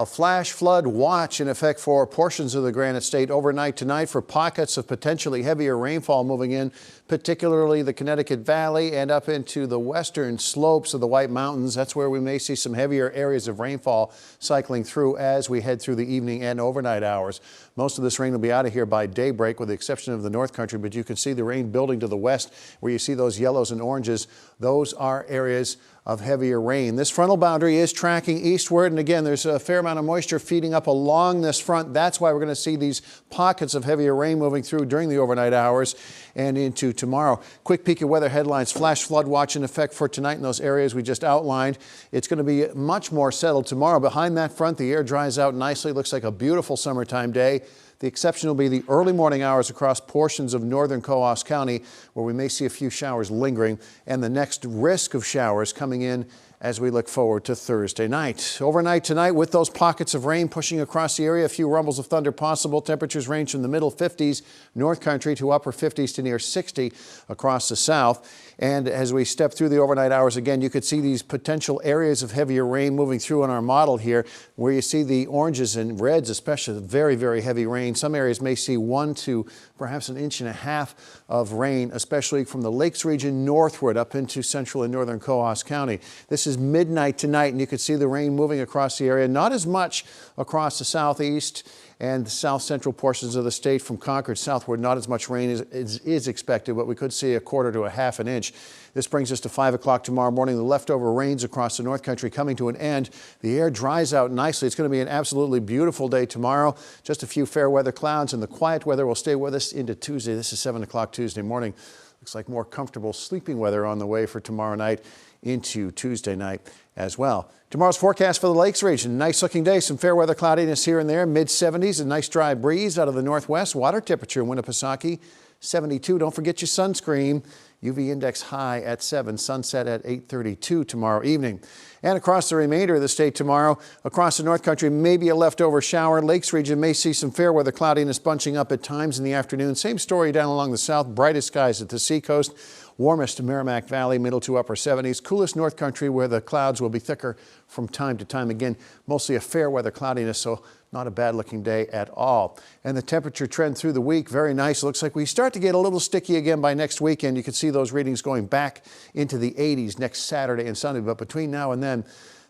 A flash flood watch in effect for portions of the Granite State overnight tonight for pockets of potentially heavier rainfall moving in, particularly the Connecticut Valley and up into the western slopes of the White Mountains. That's where we may see some heavier areas of rainfall cycling through as we head through the evening and overnight hours. Most of this rain will be out of here by daybreak with the exception of the North Country, but you can see the rain building to the west where you see those yellows and oranges. Those are areas of heavier rain. This frontal boundary is tracking eastward, and again, there's a fair amount of moisture feeding up along this front. That's why we're going to see these pockets of heavier rain moving through during the overnight hours and into tomorrow. Quick peek at weather headlines. Flash flood watch in effect for tonight in those areas we just outlined. It's going to be much more settled tomorrow. Behind that front, the air dries out nicely. Looks like a beautiful summertime day. The exception will be the early morning hours across portions of northern Coos County, where we may see a few showers lingering, and the next risk of showers coming in as we look forward to Thursday night. Overnight tonight, with those pockets of rain pushing across the area, a few rumbles of thunder possible. Temperatures range from the middle 50s North Country to upper 50s to near 60 across the south. And as we step through the overnight hours again, you could see these potential areas of heavier rain moving through on our model here, where you see the oranges and reds, especially very, very heavy rain. Some areas may see 1 to perhaps 1.5 inches of rain, especially from the Lakes region northward up into central and northern Coos County. This is midnight tonight, and you can see the rain moving across the area. Not as much across the southeast and the south central portions of the state from Concord southward. Not as much rain is expected, but we could see 1/4 to 1/2 inch. This brings us to 5 o'clock tomorrow morning. The leftover rains across the North Country coming to an end. The air dries out nicely. It's going to be an absolutely beautiful day tomorrow. Just a few fair weather clouds, and the quiet weather will stay with us into Tuesday. This is 7 o'clock Tuesday morning. Looks like more comfortable sleeping weather on the way for tomorrow night into Tuesday night as well. Tomorrow's forecast for the Lakes region. Nice looking day. Some fair weather cloudiness here and there. Mid-70s. A nice dry breeze out of the northwest. Water temperature in Winnipesaukee 72. Don't forget your sunscreen. UV index high at 7. Sunset at 8:32 tomorrow evening. And across the remainder of the state tomorrow, across the North Country, maybe a leftover shower. Lakes region may see some fair weather cloudiness bunching up at times in the afternoon. Same story down along the south. Brightest skies at the seacoast. Warmest to Merrimack Valley, middle to upper 70s. Coolest North Country, where the clouds will be thicker from time to time. Again, mostly a fair weather cloudiness, so not a bad looking day at all. And the temperature trend through the week, very nice. Looks like we start to get a little sticky again by next weekend. You can see those readings going back into the 80s next Saturday and Sunday. But between now and then,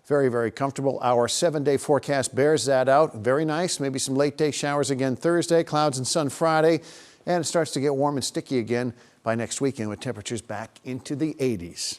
very, very comfortable. Our 7-day forecast bears that out. Very nice. Maybe some late day showers again Thursday, clouds and sun Friday. And it starts to get warm and sticky again by next weekend with temperatures back into the 80s.